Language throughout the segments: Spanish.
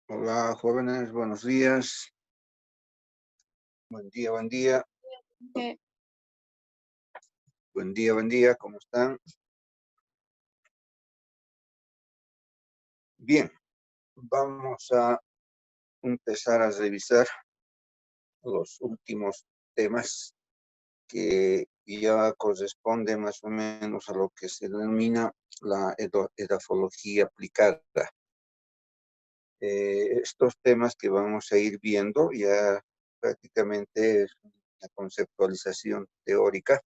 Hola, jóvenes, buenos días. Buen día, buen día. Buen día, ¿cómo están? Bien, vamos a empezar a revisar los últimos temas que ya corresponden más o menos a lo que se denomina la edafología aplicada. Estos temas que vamos a ir viendo ya prácticamente es una conceptualización teórica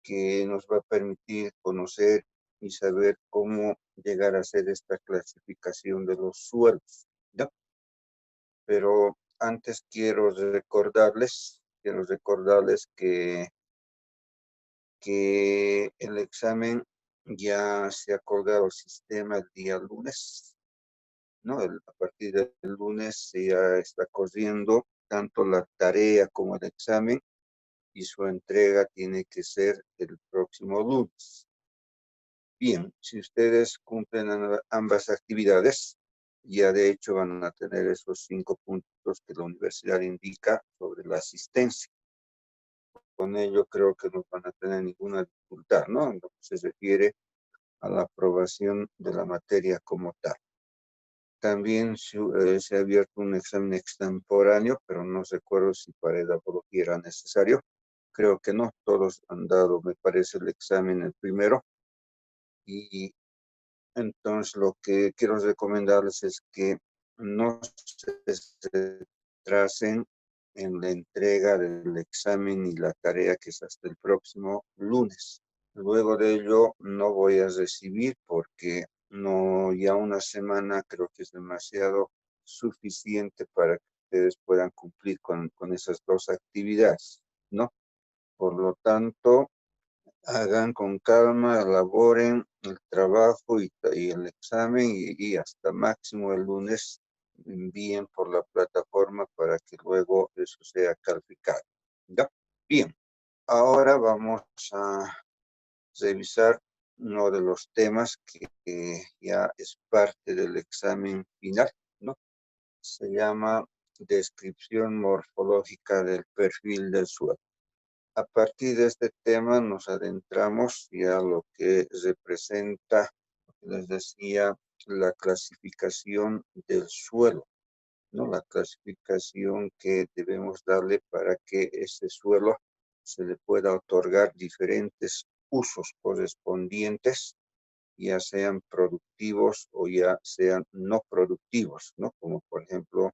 que nos va a permitir conocer y saber cómo llegar a hacer esta clasificación de los suelos, ¿ya? Pero antes quiero recordarles que el examen ya se ha colgado el sistema el día lunes, ¿no? A partir del lunes ya está corriendo tanto la tarea como el examen y su entrega tiene que ser el próximo lunes. Bien, si ustedes cumplen ambas actividades, ya de hecho van a tener esos 5 puntos que la universidad indica sobre la asistencia. Con ello creo que no van a tener ninguna dificultad, ¿no? En lo que se refiere a la aprobación de la materia como tal. También se ha abierto un examen extemporáneo, pero no recuerdo si para edafología era necesario. Creo que no, todos han dado, me parece, el examen el primero. Y entonces lo que quiero recomendarles es que no se retrasen en la entrega del examen y la tarea que es hasta el próximo lunes. Luego de ello no voy a recibir porque no, ya una semana creo que es demasiado suficiente para que ustedes puedan cumplir con esas dos actividades, ¿no? Por lo tanto, hagan con calma, elaboren el trabajo y el examen y hasta máximo el lunes envíen por la plataforma para que luego eso sea calificado. ¿Ya? Bien, ahora vamos a revisar uno de los temas que ya es parte del examen final, ¿no? Se llama descripción morfológica del perfil del suelo. A partir de este tema nos adentramos ya a lo que representa, les decía, la clasificación del suelo, ¿no? La clasificación que debemos darle para que ese suelo se le pueda otorgar diferentes usos correspondientes, ya sean productivos o ya sean no productivos, ¿no? Como por ejemplo,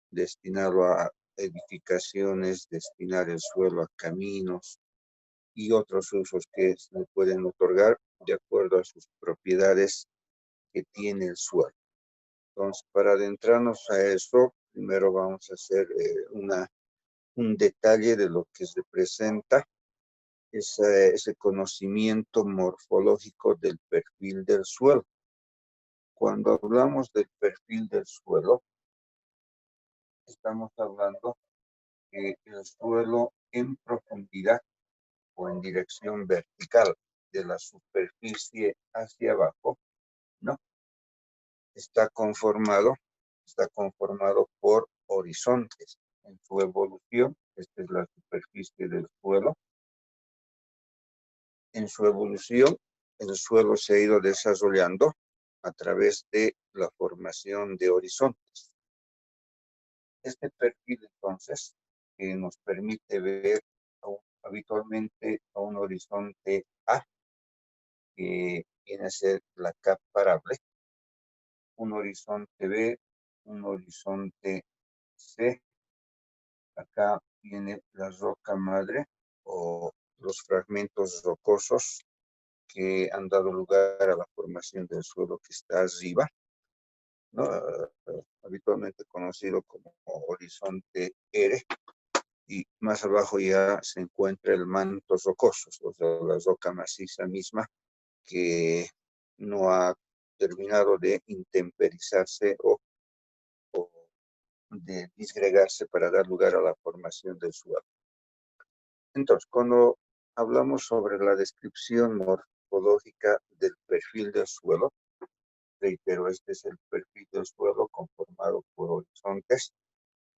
destinarlo a edificaciones, destinar el suelo a caminos y otros usos que se le pueden otorgar de acuerdo a sus propiedades que tiene el suelo. Entonces, para adentrarnos a eso, primero vamos a hacer un detalle de lo que representa ese conocimiento morfológico del perfil del suelo. Cuando hablamos del perfil del suelo, estamos hablando que el suelo en profundidad o en dirección vertical de la superficie hacia abajo, ¿no? Está conformado por horizontes. En su evolución, esta es la superficie del suelo. En su evolución, el suelo se ha ido desarrollando a través de la formación de horizontes. Este perfil, entonces, que nos permite ver habitualmente a un horizonte A, que viene a ser la capa parable, un horizonte B, un horizonte C. Acá viene la roca madre o los fragmentos rocosos que han dado lugar a la formación del suelo que está arriba, ¿no? Habitualmente conocido como horizonte R, y más abajo ya se encuentra el manto rocoso, o sea, la roca maciza misma que no ha terminado de intemperizarse o de disgregarse para dar lugar a la formación del suelo. Entonces, cuando hablamos sobre la descripción morfológica del perfil del suelo, reitero, este es el perfil del suelo conformado por horizontes,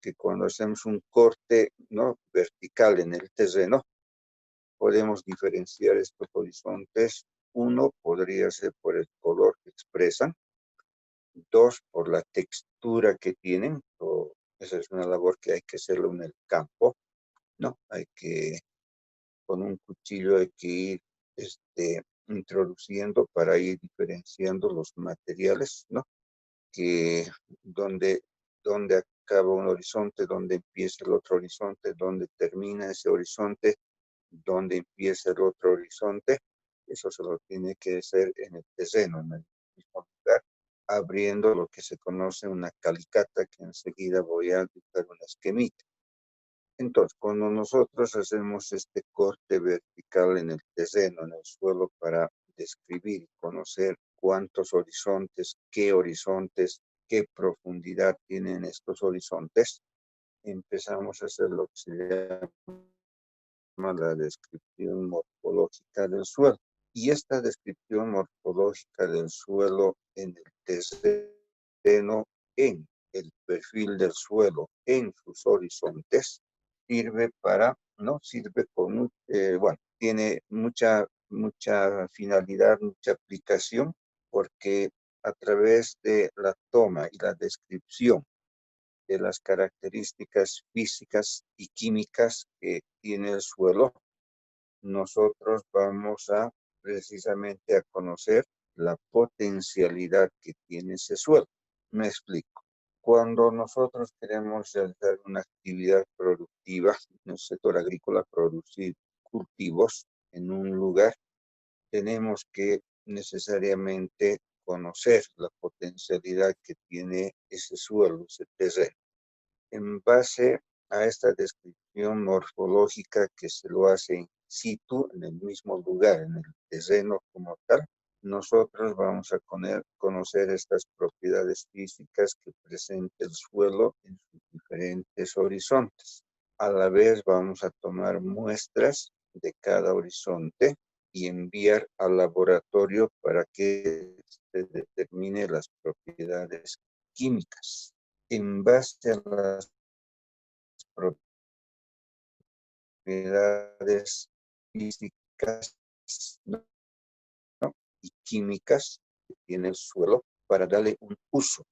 que cuando hacemos un corte, ¿no?, vertical en el terreno, podemos diferenciar estos horizontes. Uno podría ser por el color que expresan, dos, por la textura que tienen, o esa es una labor que hay que hacerlo en el campo, ¿no? Con un cuchillo hay que ir introduciendo para ir diferenciando los materiales, ¿no? Que donde, donde acaba un horizonte, donde empieza el otro horizonte, donde termina ese horizonte, donde empieza el otro horizonte. Eso se lo tiene que hacer en el terreno, en el mismo lugar, abriendo lo que se conoce una calicata, que enseguida voy a dibujar una esquemita. Entonces, cuando nosotros hacemos este corte vertical en el terreno, en el suelo, para describir y conocer cuántos horizontes, qué profundidad tienen estos horizontes, empezamos a hacer lo que se llama la descripción morfológica del suelo. Y esta descripción morfológica del suelo en el terreno, en el perfil del suelo, en sus horizontes, sirve para, ¿no? Sirve con, bueno, tiene mucha finalidad, mucha aplicación, porque a través de la toma y la descripción de las características físicas y químicas que tiene el suelo, nosotros vamos a precisamente a conocer la potencialidad que tiene ese suelo. Me explico. Cuando nosotros queremos realizar una actividad productiva en el sector agrícola, producir cultivos en un lugar, tenemos que necesariamente conocer la potencialidad que tiene ese suelo, ese terreno. En base a esta descripción morfológica que se lo hace in situ, en el mismo lugar, en el terreno como tal, nosotros vamos a conocer estas propiedades físicas que presenta el suelo en sus diferentes horizontes. A la vez vamos a tomar muestras de cada horizonte y enviar al laboratorio para que se determine las propiedades químicas. En base a las propiedades físicas, ¿no?, y químicas que tiene el suelo, para darle un uso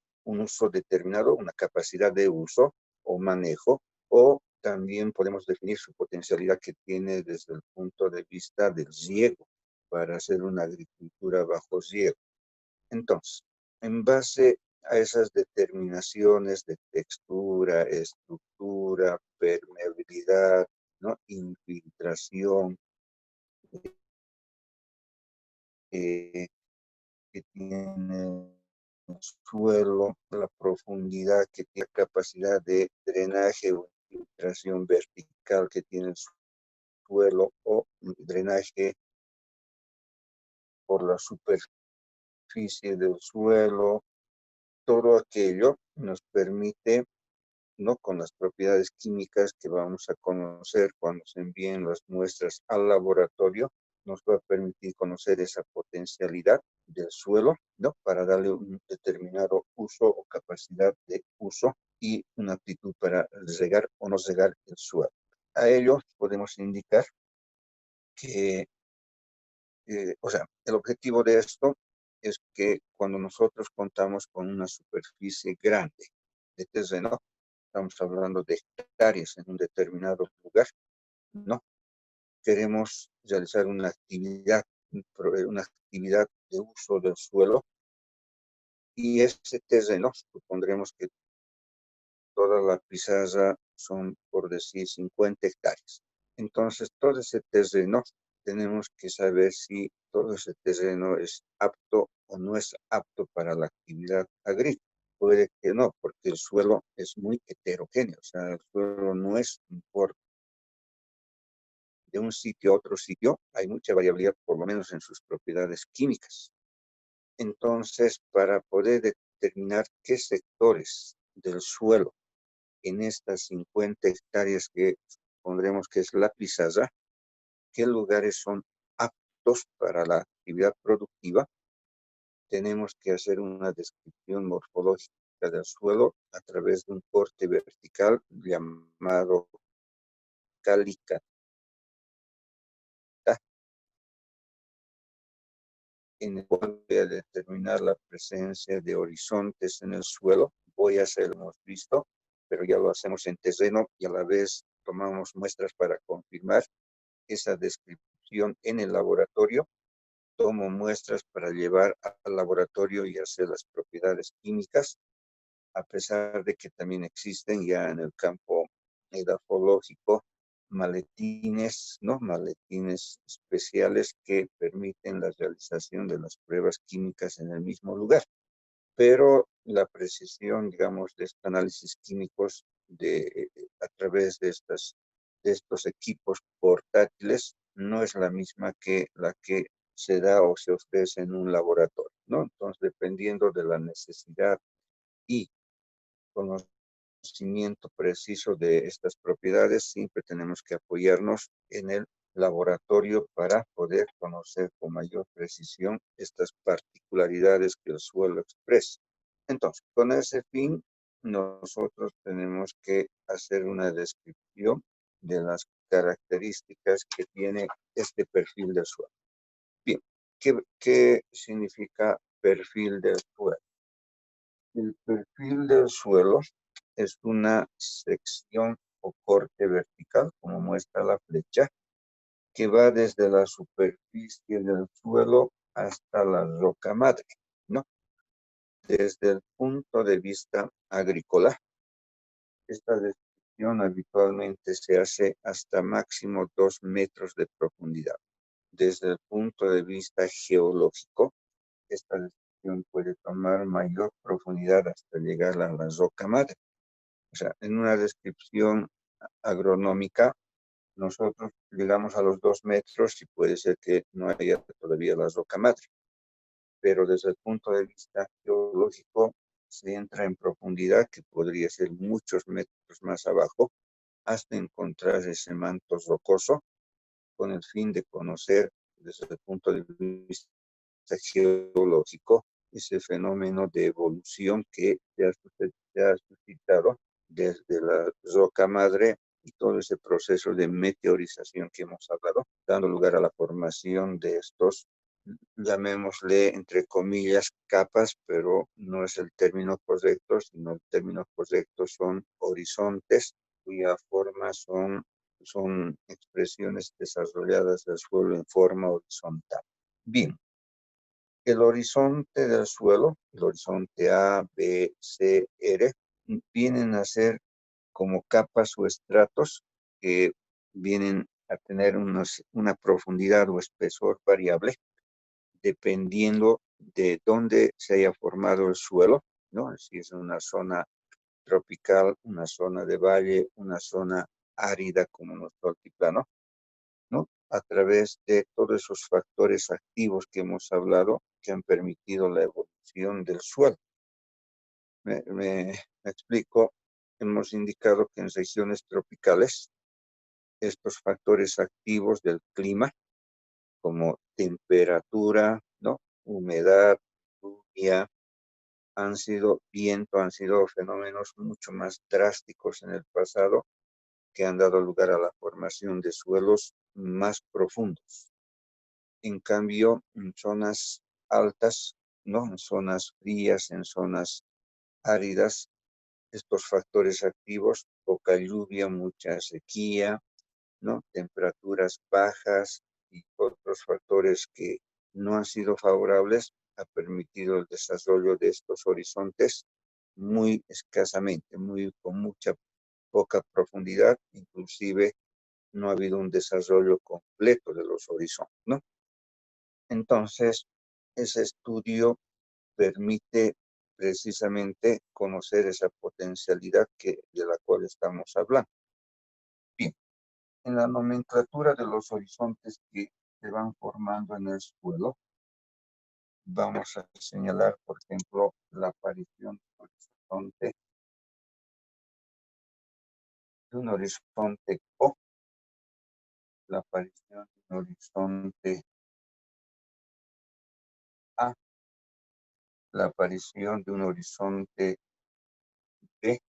determinado, una capacidad de uso o manejo, o también podemos definir su potencialidad que tiene desde el punto de vista del riego. para hacer una agricultura bajo riego. Entonces, en base a esas determinaciones de textura, estructura, permeabilidad, ¿no? Infiltración, eh, que tiene el suelo, la profundidad que tiene, capacidad de drenaje o infiltración vertical que tiene el suelo o drenaje por la superficie del suelo. Todo aquello nos permite, ¿no? Con las propiedades químicas que vamos a conocer cuando se envíen las muestras al laboratorio, nos va a permitir conocer esa potencialidad del suelo, ¿no? Para darle un determinado uso o capacidad de uso y una aptitud para regar o no regar el suelo. A ello podemos indicar que, o sea, el objetivo de esto es que cuando nosotros contamos con una superficie grande de terreno, estamos hablando de hectáreas en un determinado lugar, ¿no? Queremos realizar una actividad de uso del suelo y ese terreno, supondremos que toda la pizarra son, por decir, 50 hectáreas. Entonces, todo ese terreno, tenemos que saber si todo ese terreno es apto o no es apto para la actividad agrícola. Puede que no, porque el suelo es muy heterogéneo, o sea, el suelo no es uniforme. De un sitio a otro sitio hay mucha variabilidad, por lo menos en sus propiedades químicas. Entonces, para poder determinar qué sectores del suelo en estas 50 hectáreas que pondremos que es la pizarra, qué lugares son aptos para la actividad productiva, tenemos que hacer una descripción morfológica del suelo a través de un corte vertical llamado cálica, en el cual voy a determinar la presencia de horizontes en el suelo. Voy a hacer, lo hemos visto, pero ya lo hacemos en terreno y a la vez tomamos muestras para confirmar esa descripción en el laboratorio. Tomo muestras para llevar al laboratorio y hacer las propiedades químicas, a pesar de que también existen ya en el campo edafológico maletines, ¿no? Maletines especiales que permiten la realización de las pruebas químicas en el mismo lugar. Pero la precisión, digamos, de estos análisis químicos a través de estos equipos portátiles no es la misma que la que se da o se ofrece en un laboratorio, ¿no? Entonces, dependiendo de la necesidad y conocimiento preciso de estas propiedades, siempre tenemos que apoyarnos en el laboratorio para poder conocer con mayor precisión estas particularidades que el suelo expresa. Entonces, con ese fin, nosotros tenemos que hacer una descripción de las características que tiene este perfil del suelo. Bien, ¿qué significa perfil del suelo? El perfil del suelo es una sección o corte vertical, como muestra la flecha, que va desde la superficie del suelo hasta la roca madre, ¿no? Desde el punto de vista agrícola, esta descripción habitualmente se hace hasta máximo 2 metros de profundidad. Desde el punto de vista geológico, esta descripción puede tomar mayor profundidad hasta llegar a la roca madre. O sea, en una descripción agronómica, nosotros llegamos a los 2 metros y puede ser que no haya todavía la roca madre, pero desde el punto de vista geológico se entra en profundidad que podría ser muchos metros más abajo hasta encontrar ese manto rocoso con el fin de conocer desde el punto de vista geológico ese fenómeno de evolución que se ha suscitado desde la roca madre y todo ese proceso de meteorización que hemos hablado, dando lugar a la formación de estos, llamémosle entre comillas, capas, pero no es el término correcto, sino el término correcto son horizontes, cuya forma son expresiones desarrolladas del suelo en forma horizontal. Bien, el horizonte del suelo, el horizonte A, B, C, R, vienen a ser como capas o estratos que vienen a tener una profundidad o espesor variable dependiendo de dónde se haya formado el suelo, ¿no? Si es una zona tropical, una zona de valle, una zona árida como nuestro altiplano, ¿no? A través de todos esos factores activos que hemos hablado que han permitido la evolución del suelo. Me explico, hemos indicado que en regiones tropicales estos factores activos del clima, como temperatura, ¿no? Humedad, lluvia, viento, han sido fenómenos mucho más drásticos en el pasado que han dado lugar a la formación de suelos más profundos. En cambio, en zonas altas, ¿no? En zonas frías, en zonas áridas, estos factores activos, poca lluvia, mucha sequía, ¿no? Temperaturas bajas y otros factores que no han sido favorables, ha permitido el desarrollo de estos horizontes muy escasamente, con mucha poca profundidad, inclusive no ha habido un desarrollo completo de los horizontes, ¿no? Entonces, ese estudio permite precisamente conocer esa potencialidad de la cual estamos hablando. Bien, en la nomenclatura de los horizontes que se van formando en el suelo, vamos a señalar, por ejemplo, la aparición de un horizonte O, la aparición de un horizonte A, la aparición de un horizonte B,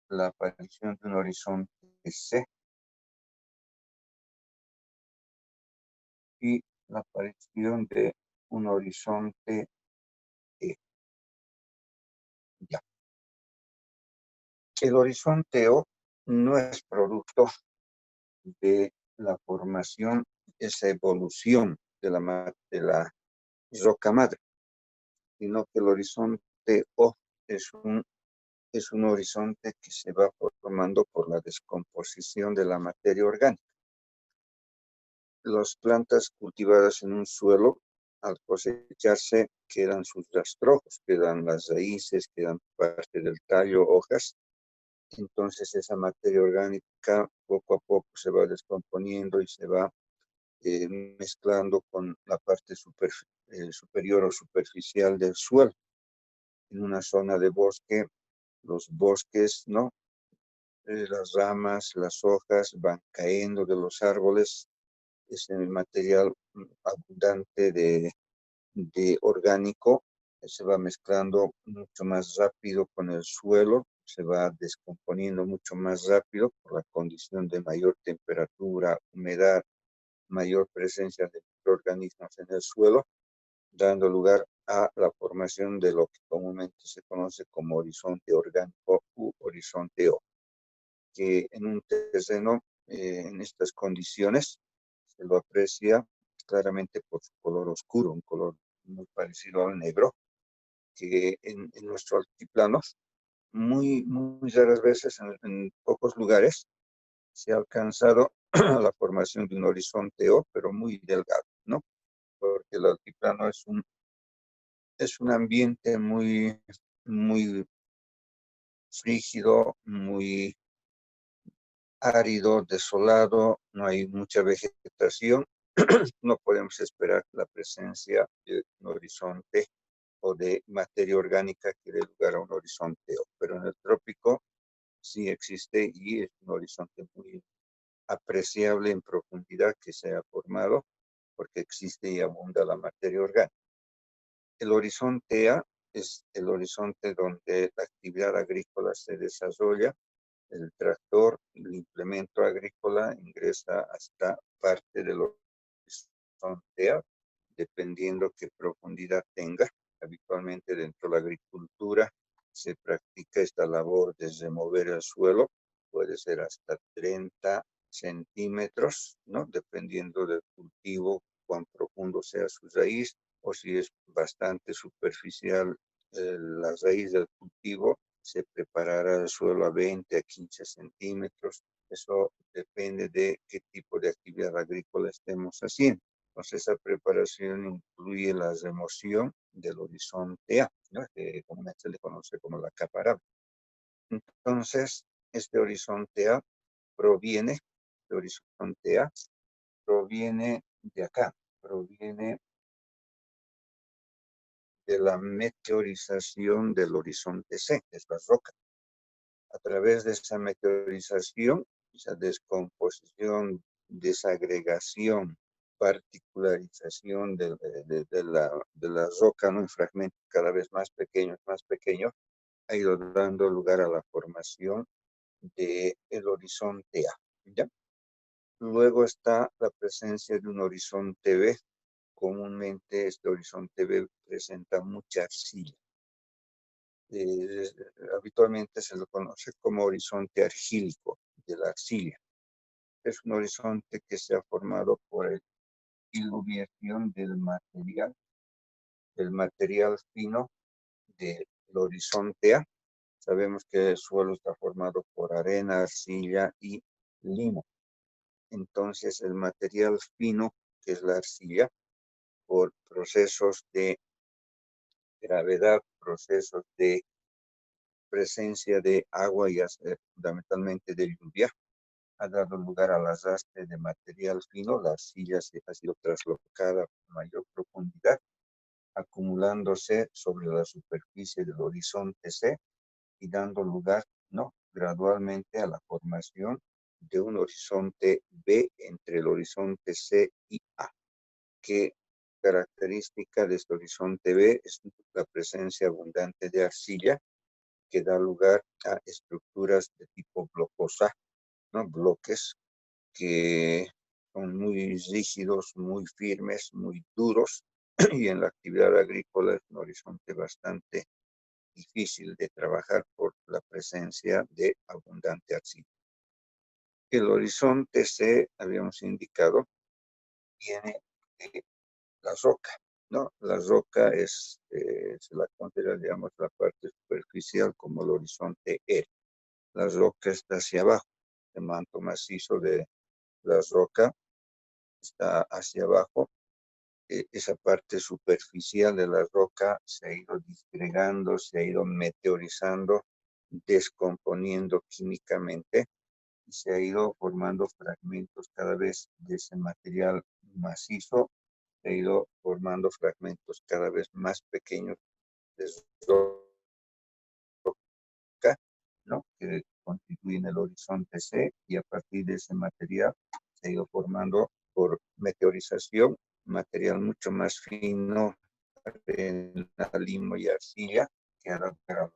la aparición de un horizonte C y la aparición de un horizonte E. Ya. El horizonte O no es producto de la formación, esa evolución de la roca madre, sino que el horizonte O es un horizonte que se va formando por la descomposición de la materia orgánica. Las plantas cultivadas en un suelo, al cosecharse, quedan sus rastrojos, quedan las raíces, quedan parte del tallo, hojas. Entonces esa materia orgánica poco a poco se va descomponiendo y se va mezclando con la parte superior o superficial del suelo. En una zona de bosque, los bosques, ¿no? Las ramas, las hojas van cayendo de los árboles, ese material abundante de orgánico se va mezclando mucho más rápido con el suelo, se va descomponiendo mucho más rápido por la condición de mayor temperatura, humedad, mayor presencia de microorganismos en el suelo, dando lugar a la formación de lo que comúnmente se conoce como horizonte orgánico u horizonte O, que en un terreno en estas condiciones se lo aprecia claramente por su color oscuro, un color muy parecido al negro, que en nuestro altiplano, muy raras veces, en pocos lugares, se ha alcanzado la formación de un horizonte O, pero muy delgado, ¿no? Porque el altiplano es un ambiente muy frígido, muy árido, desolado, no hay mucha vegetación, no podemos esperar la presencia de un horizonte o de materia orgánica que dé lugar a un horizonte, pero en el trópico sí existe y es un horizonte muy apreciable en profundidad que se ha formado porque existe y abunda la materia orgánica. El horizonte A es el horizonte donde la actividad agrícola se desarrolla, el tractor, el implemento agrícola ingresa hasta parte del horizonte A, dependiendo qué profundidad tenga. Habitualmente dentro de la agricultura se practica esta labor de remover el suelo, puede ser hasta 30 centímetros, ¿no? Dependiendo del cultivo, cuán profundo sea su raíz, o si es bastante superficial la raíz del cultivo, se preparará el suelo a 20 a 15 centímetros. Eso depende de qué tipo de actividad agrícola estemos haciendo. Entonces, esa preparación incluye la remoción del horizonte A, ¿no? Que comúnmente se le conoce como la capa arable. Entonces, este horizonte A proviene, el horizonte A proviene de acá, proviene de la meteorización del horizonte C, que es la roca. A través de esa meteorización, esa descomposición, desagregación, particularización de la roca, ¿no? En fragmentos cada vez más pequeños, ha ido dando lugar a la formación del horizonte A, ¿ya? Luego está la presencia de un horizonte B. Comúnmente este horizonte B presenta mucha arcilla. Eh, Habitualmente se lo conoce como horizonte argílico de la arcilla. Es un horizonte que se ha formado por la diluviación del material fino del horizonte A. Sabemos que el suelo está formado por arena, arcilla y limo. Entonces el material fino, que es la arcilla, por procesos de gravedad, procesos de presencia de agua y fundamentalmente de lluvia, ha dado lugar al arrastre de material fino. La arcilla ha sido traslocada a mayor profundidad, acumulándose sobre la superficie del horizonte C y dando lugar, ¿no?, gradualmente a la formación de un horizonte B entre el horizonte C y A. ¿Qué característica de este horizonte B? Es la presencia abundante de arcilla, que da lugar a estructuras de tipo blocosa, ¿no? Bloques que son muy rígidos, muy firmes, muy duros, y en la actividad agrícola es un horizonte bastante difícil de trabajar por la presencia de abundante arcilla. El horizonte C, habíamos indicado, viene de la roca, ¿no? La roca se la considera, digamos, la parte superficial como el horizonte E. La roca está hacia abajo, el manto macizo de la roca está hacia abajo. Esa parte superficial de la roca se ha ido disgregando, se ha ido meteorizando, descomponiendo químicamente, y se ha ido formando fragmentos cada vez de ese material macizo, se ha ido formando fragmentos cada vez más pequeños de roca, ¿no?, que constituyen el horizonte C, y a partir de ese material se ha ido formando por meteorización material mucho más fino, en limo y arcilla, que era la.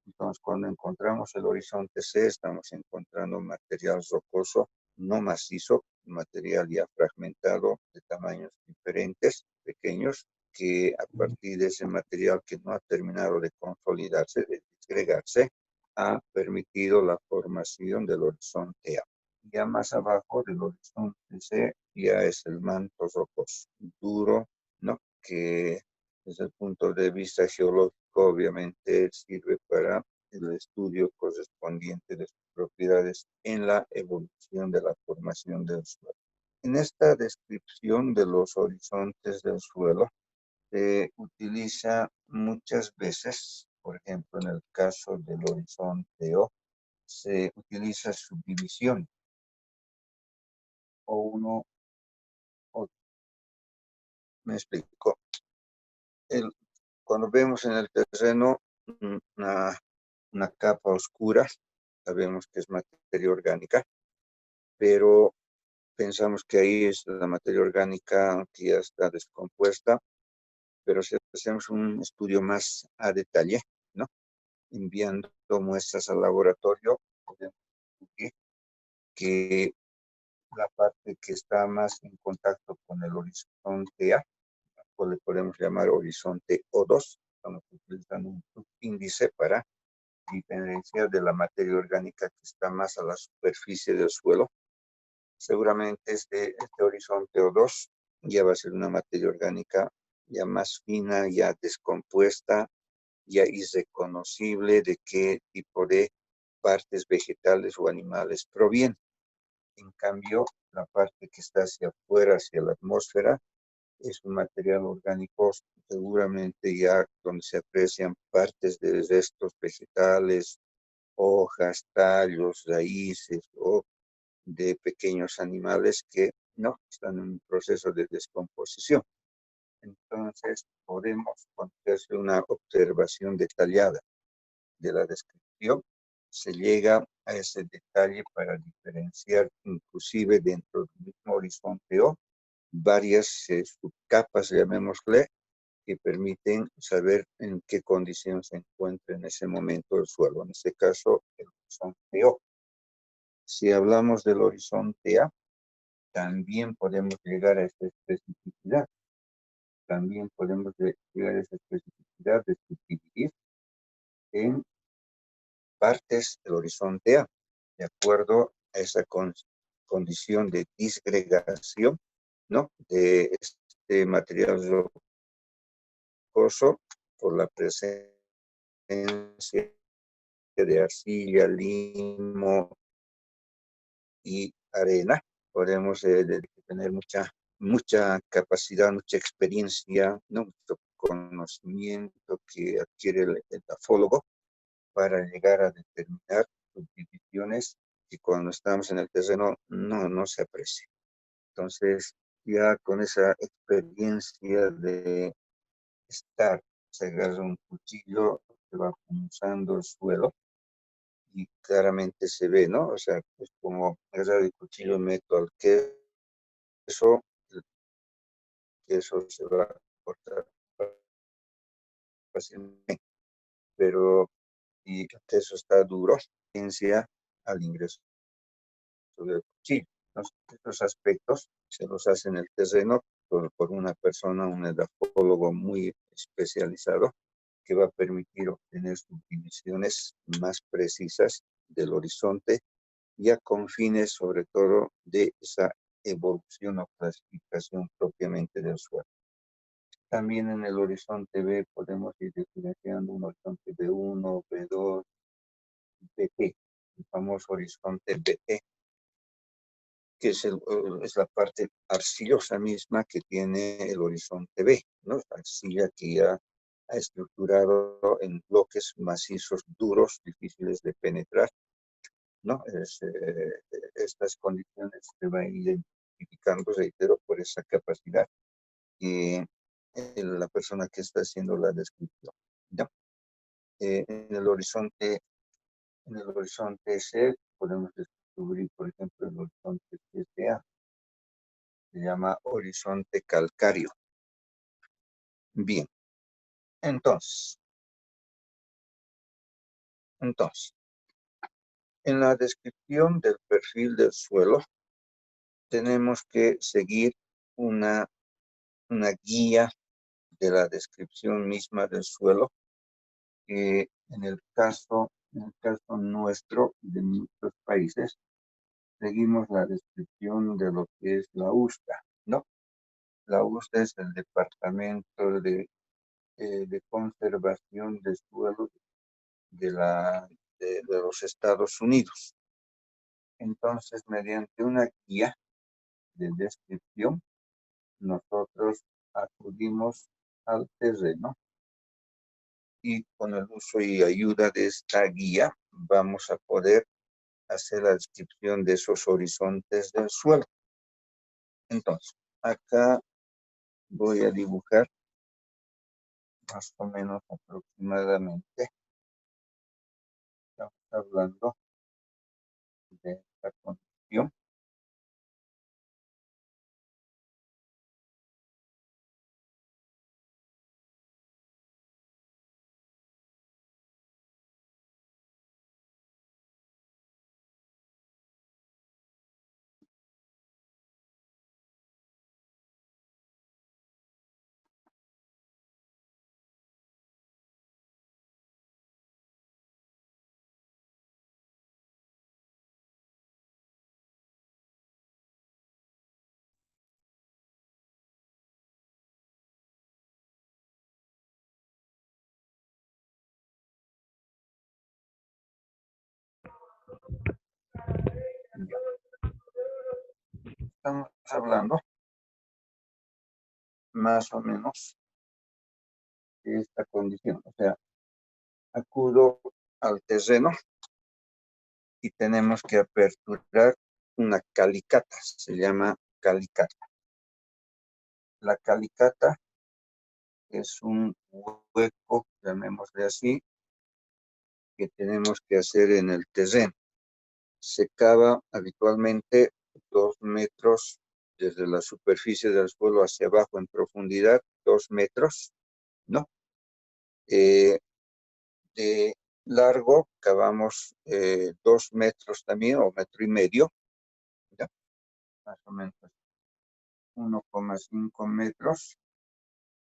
Entonces, cuando encontramos el horizonte C, estamos encontrando material rocoso, no macizo, material ya fragmentado de tamaños diferentes, pequeños, que a partir de ese material que no ha terminado de consolidarse, de disgregarse, ha permitido la formación del horizonte A. Ya más abajo del horizonte C ya es el manto rocoso, duro, ¿no?, que desde el punto de vista geológico obviamente sirve para el estudio correspondiente de sus propiedades en la evolución de la formación del suelo. En esta descripción de los horizontes del suelo se utiliza muchas veces, por ejemplo, en el caso del horizonte O, se utiliza subdivisión o uno, o, me explico. Cuando vemos en el terreno una capa oscura, sabemos que es materia orgánica, pero pensamos que ahí es la materia orgánica que ya está descompuesta, pero si hacemos un estudio más a detalle, ¿no?, enviando muestras al laboratorio, podemos descubrir que la parte que está más en contacto con el horizonte A, o le podemos llamar horizonte O2, estamos utilizando un índice para diferenciar de la materia orgánica que está más a la superficie del suelo. seguramente este horizonte O2 ya va a ser una materia orgánica ya más fina, ya descompuesta, ya irreconocible de qué tipo de partes vegetales o animales proviene. En cambio, la parte que está hacia afuera, hacia la atmósfera, es un material orgánico seguramente ya donde se aprecian partes de restos vegetales, hojas, tallos, raíces o de pequeños animales que no están en un proceso de descomposición. Entonces, podemos hacer una observación detallada de la descripción. Se llega a ese detalle para diferenciar inclusive dentro del mismo horizonte O varias subcapas, llamémosle, que permiten saber en qué condición se encuentra en ese momento el suelo, en este caso el horizonte O. Si hablamos del horizonte A, también podemos llegar a esta especificidad. También podemos llegar a esa especificidad de subdividir en partes del horizonte A, de acuerdo a esa condición de disgregación, ¿no? De este material rocoso por la presencia de arcilla, limo y arena. Podemos tener mucha capacidad, mucha experiencia, ¿no? Mucho conocimiento que adquiere el grafólogo para llegar a determinar subdivisiones que cuando estamos en el terreno no se aprecia. Entonces, ya con esa experiencia de estar, se agarra un cuchillo, se va punzando el suelo y claramente se ve, ¿no? O sea, es como agarrar el cuchillo, meto al queso, el queso se va a cortar fácilmente, pero si el queso está duro, ciencia al ingreso del cuchillo. Entonces, estos aspectos se los hace en el terreno por una persona, un edafólogo muy especializado, que va a permitir obtener subdivisiones más precisas del horizonte, ya con fines sobre todo de esa evolución o clasificación propiamente del suelo. También en el horizonte B podemos ir diferenciando un horizonte B1, B2, BT, el famoso horizonte BT, que es la parte arcillosa misma que tiene el horizonte B, ¿no? Arcilla que ya ha estructurado en bloques macizos, duros, difíciles de penetrar, ¿no? Estas condiciones se van identificando, reitero, por esa capacidad y la persona que está haciendo la descripción, ¿no? Eh, en el horizonte, en el horizonte C podemos descubrir, por ejemplo, el horizonte CSA, se llama horizonte calcáreo. Bien, entonces, en la descripción del perfil del suelo, tenemos que seguir una, una guía de la descripción misma del suelo, que en el caso nuestro, de muchos países, seguimos la descripción de lo que es la USDA, ¿no? La USDA es el Departamento de Conservación de Suelos de los Estados Unidos. Entonces, mediante una guía de descripción, nosotros acudimos al terreno y con el uso y ayuda de esta guía vamos a poder hacer la descripción de esos horizontes del suelo. Entonces, acá voy a dibujar más o menos aproximadamente, estamos hablando de esta condición. Ya. Estamos hablando más o menos de esta condición. O sea, acudo al terreno y tenemos que aperturar una calicata, se llama calicata. La calicata es un hueco, llamémosle así, que tenemos que hacer en el terreno. Se cava habitualmente 2 metros desde la superficie del suelo hacia abajo en profundidad, 2 metros, ¿no? Eh, de largo cavamos 2 metros también, o 1,5 metros, ¿ya? Más o menos 1,5 metros,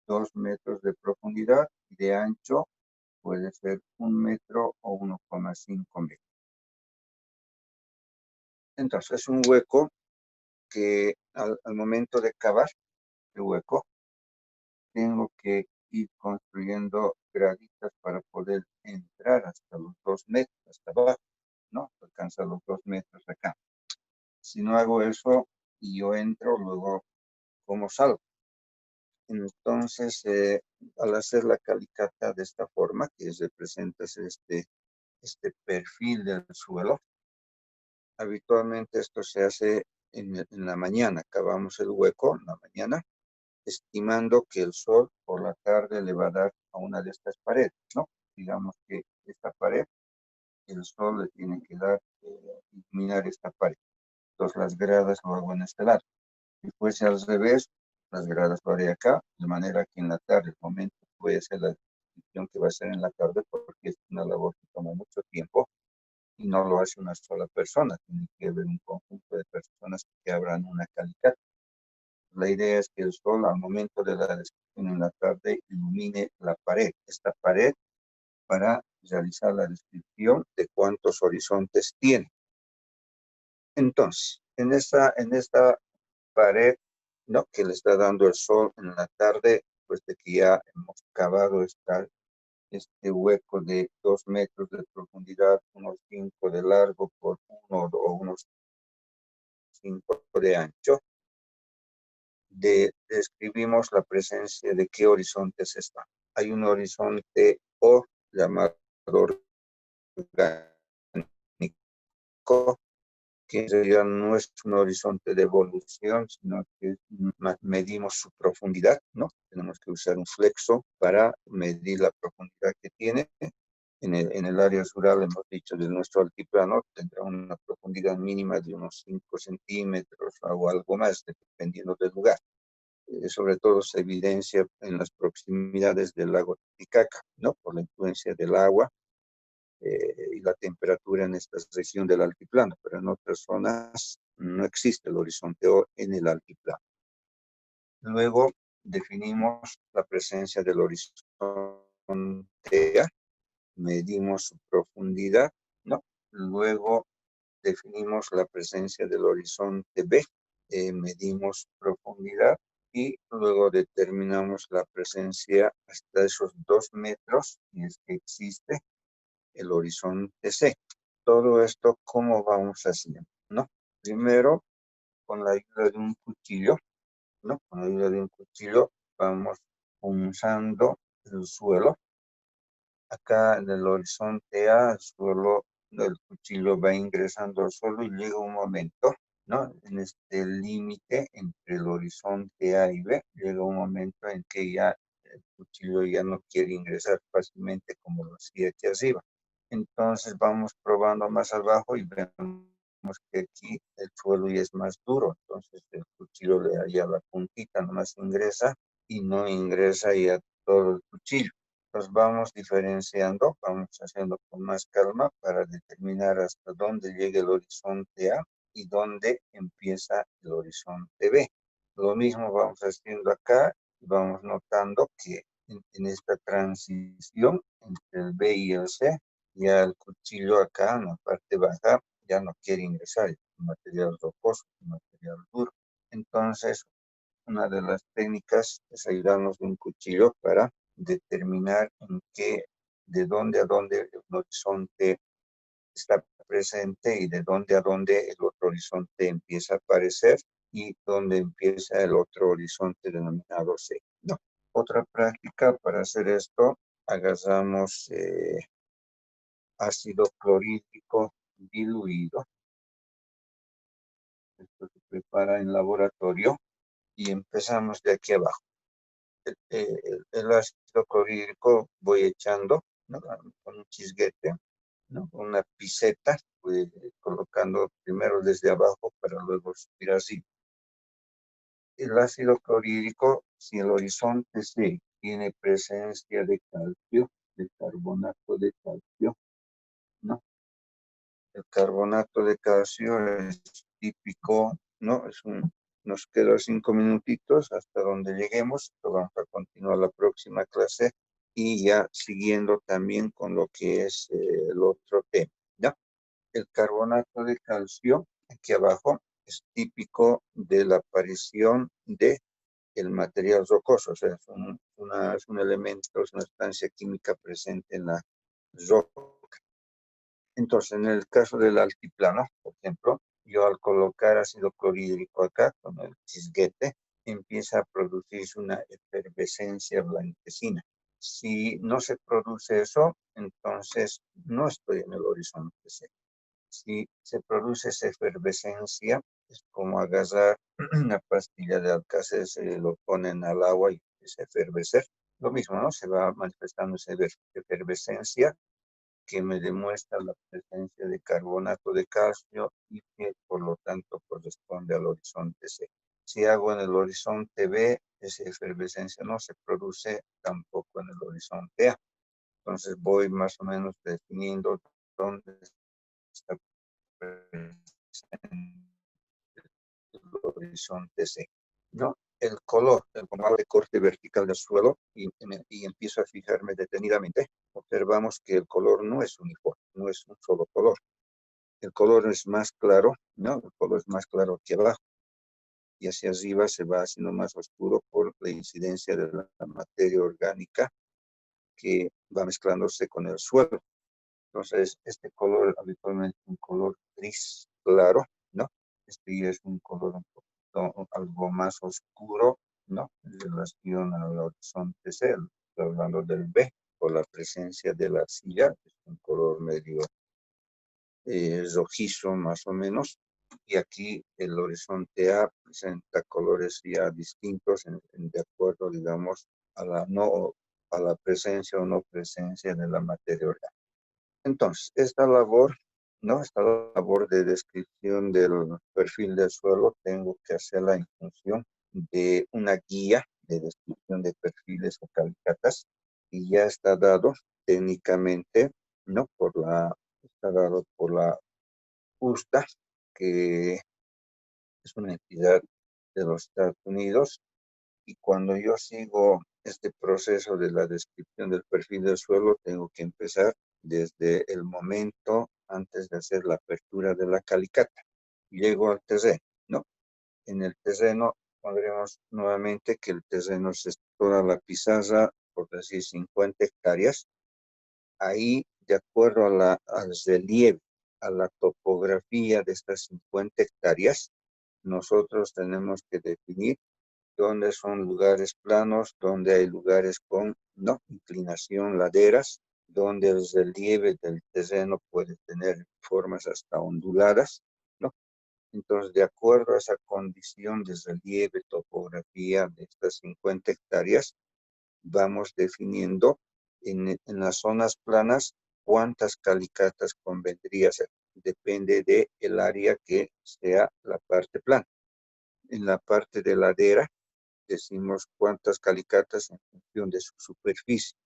2 metros de profundidad, y de ancho puede ser 1 metro o 1,5 metros. Entonces es un hueco que al momento de cavar el hueco, tengo que ir construyendo graditas para poder entrar hasta los 2 metros, hasta abajo, ¿no? Alcanza los 2 metros acá. Si no hago eso y yo entro, luego, ¿cómo salgo? Entonces, al hacer la calicata de esta forma, que representa este perfil del suelo, habitualmente esto se hace en la mañana. Cavamos el hueco en la mañana, estimando que el sol por la tarde le va a dar a una de estas paredes, ¿no? Digamos que esta pared, el sol le tiene que dar, iluminar esta pared. Entonces las gradas lo hago en este lado. Si fuese al revés, las gradas lo haré acá, de manera que en la tarde, el momento voy a hacer la descripción que va a ser en la tarde, porque es una labor que toma mucho tiempo y no lo hace una sola persona, tiene que haber un conjunto de personas que abran una calicata. La idea es que el sol al momento de la descripción en la tarde ilumine la pared, esta pared, para realizar la descripción de cuántos horizontes tiene. Entonces, en esta pared, ¿no?, que le está dando el sol en la tarde, pues de que ya hemos cavado este hueco de 2 metros de profundidad, unos 5 de largo por unos 5 de ancho, describimos la presencia de qué horizontes están. Hay un horizonte O llamado orgánico, que en realidad no es un horizonte de evolución, sino que medimos su profundidad, ¿no? Tenemos que usar un flexo para medir la profundidad que tiene. En el área rural, hemos dicho, de nuestro altiplano, tendrá una profundidad mínima de unos 5 centímetros o algo más, dependiendo del lugar. Sobre todo se evidencia en las proximidades del lago Titicaca, ¿no? Por la influencia del agua y la temperatura en esta región del altiplano, pero en otras zonas no existe el horizonte O en el altiplano. Luego definimos la presencia del horizonte A, medimos su profundidad, ¿no? Luego definimos la presencia del horizonte B, medimos profundidad y luego determinamos la presencia hasta esos 2 metros, y es que existe el horizonte C. Todo esto, ¿cómo vamos haciendo? ¿No? Primero, con la ayuda de un cuchillo, ¿no? Con la ayuda de un cuchillo vamos punzando el suelo. Acá en el horizonte A, el cuchillo va ingresando al suelo y llega un momento, ¿no? En este límite entre el horizonte A y B, llega un momento en que ya el cuchillo ya no quiere ingresar fácilmente como lo hacía aquí arriba. Entonces vamos probando más abajo y vemos que aquí el suelo ya es más duro. Entonces el cuchillo le da ya la puntita, nomás ingresa y no ingresa ya todo el cuchillo. Los vamos diferenciando, vamos haciendo con más calma para determinar hasta dónde llega el horizonte A y dónde empieza el horizonte B. Lo mismo vamos haciendo acá y vamos notando que en esta transición entre el B y el C, ya el cuchillo acá en la parte baja ya no quiere ingresar, es un material rocoso, un material duro. Entonces, una de las técnicas es ayudarnos de un cuchillo para determinar de dónde a dónde el horizonte está presente y de dónde a dónde el otro horizonte empieza a aparecer y dónde empieza el otro horizonte denominado C. No. Otra práctica para hacer esto, agarramos ácido clorhídrico diluido. Esto se prepara en laboratorio y empezamos de aquí abajo. El ácido clorhídrico voy echando, ¿no?, con un chisguete, ¿no?, con una piseta, voy colocando primero desde abajo para luego subir así. El ácido clorhídrico, si el horizonte C tiene presencia de calcio, de carbonato de calcio, ¿no? El carbonato de calcio es típico, ¿no? Nos quedan 5 minutitos hasta donde lleguemos. Vamos a continuar la próxima clase y ya siguiendo también con lo que es el otro tema, ¿ya? El carbonato de calcio, aquí abajo, es típico de la aparición de el material rocoso, o sea, es un elemento, es una sustancia química presente en la roca. Entonces, en el caso del altiplano, por ejemplo, yo al colocar ácido clorhídrico acá, con el chisguete, empieza a producirse una efervescencia blanquecina. Si no se produce eso, entonces no estoy en el horizonte C. Si se produce esa efervescencia, es como agarrar una pastilla de Alka-Seltzer, se lo ponen al agua y empieza a efervecer. Lo mismo, ¿no? Se va manifestando esa efervescencia que me demuestra la presencia de carbonato de calcio y que por lo tanto corresponde al horizonte C. Si hago en el horizonte B, esa efervescencia no se produce tampoco en el horizonte A. Entonces voy más o menos definiendo dónde está presente el horizonte C, ¿no? El color de corte vertical del suelo y empiezo a fijarme detenidamente, observamos que el color no es uniforme, no es un solo color. El color es más claro, ¿no? El color es más claro aquí abajo y hacia arriba se va haciendo más oscuro por la incidencia de la materia orgánica que va mezclándose con el suelo. Entonces, este color habitualmente es un color gris claro, ¿no? Este ya es un color un poquito, algo más oscuro, ¿no? En relación al horizonte C, estoy hablando del B, por la presencia de la arcilla, es un color medio rojizo más o menos. Y aquí el horizonte A presenta colores ya distintos de acuerdo, digamos, a la presencia o no presencia de la materia orgánica. Entonces, esta labor, ¿no? Esta labor de descripción del perfil del suelo, tengo que hacerla en función de una guía de descripción de perfiles o calicatas, y ya está dado técnicamente, ¿no? Está dado por la USDA, que es una entidad de los Estados Unidos, y cuando yo sigo este proceso de la descripción del perfil del suelo, tengo que empezar desde el momento antes de hacer la apertura de la calicata. Llego al terreno, ¿no? En el terreno pondremos nuevamente que el terreno es toda la pizarra, por decir 50 hectáreas. Ahí, de acuerdo al relieve, a la topografía de estas 50 hectáreas, nosotros tenemos que definir donde son lugares planos, donde hay lugares con no inclinación, laderas, donde el relieve del terreno puede tener formas hasta onduladas, ¿no? Entonces, de acuerdo a esa condición de relieve, topografía de estas 50 hectáreas, vamos definiendo en las zonas planas cuántas calicatas convendría hacer. Depende del área que sea la parte plana. En la parte de ladera, decimos cuántas calicatas en función de su superficie.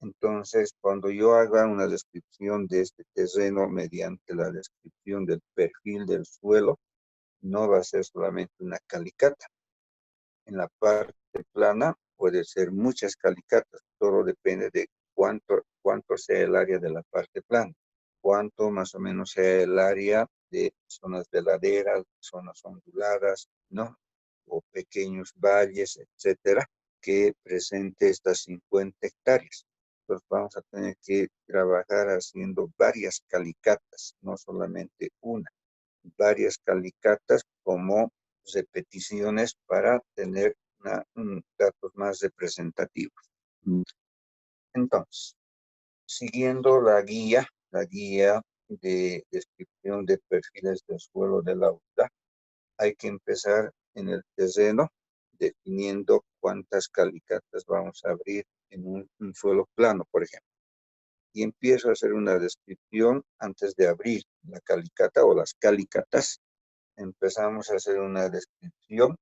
Entonces, cuando yo haga una descripción de este terreno mediante la descripción del perfil del suelo, no va a ser solamente una calicata. En la parte plana puede ser muchas calicatas, todo depende de cuánto sea el área de la parte plana, cuánto más o menos sea el área de zonas de laderas, zonas onduladas, ¿no? O pequeños valles, etcétera, que presente estas 50 hectáreas. pues vamos a tener que trabajar haciendo varias calicatas, no solamente una, varias calicatas como repeticiones para tener datos más representativos. Entonces, siguiendo la guía de descripción de perfiles del suelo del aula, hay que empezar en el terreno definiendo cuántas calicatas vamos a abrir en un suelo plano, por ejemplo. Y empiezo a hacer una descripción antes de abrir la calicata o las calicatas. Empezamos a hacer una descripción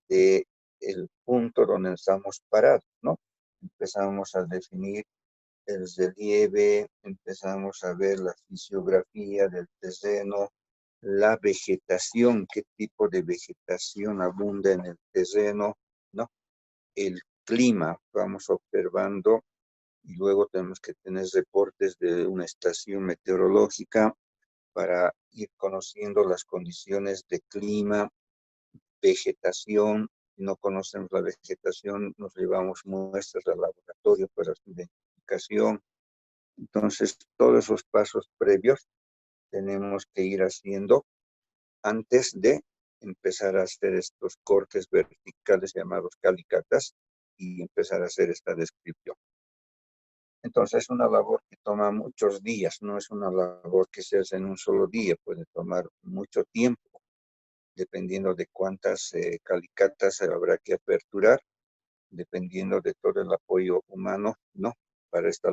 de el punto donde estamos parados, ¿no? Empezamos a definir el relieve, empezamos a ver la fisiografía del terreno, la vegetación, qué tipo de vegetación abunda en el terreno, ¿no? El clima, vamos observando y luego tenemos que tener reportes de una estación meteorológica para ir conociendo las condiciones de clima, vegetación. Si no conocemos la vegetación, nos llevamos muestras al laboratorio para su identificación. Entonces, todos esos pasos previos tenemos que ir haciendo antes de empezar a hacer estos cortes verticales llamados calicatas y empezar a hacer esta descripción. Entonces, es una labor que toma muchos días, no es una labor que se hace en un solo día, puede tomar mucho tiempo, dependiendo de cuántas calicatas habrá que aperturar, dependiendo de todo el apoyo humano, ¿no? Para esta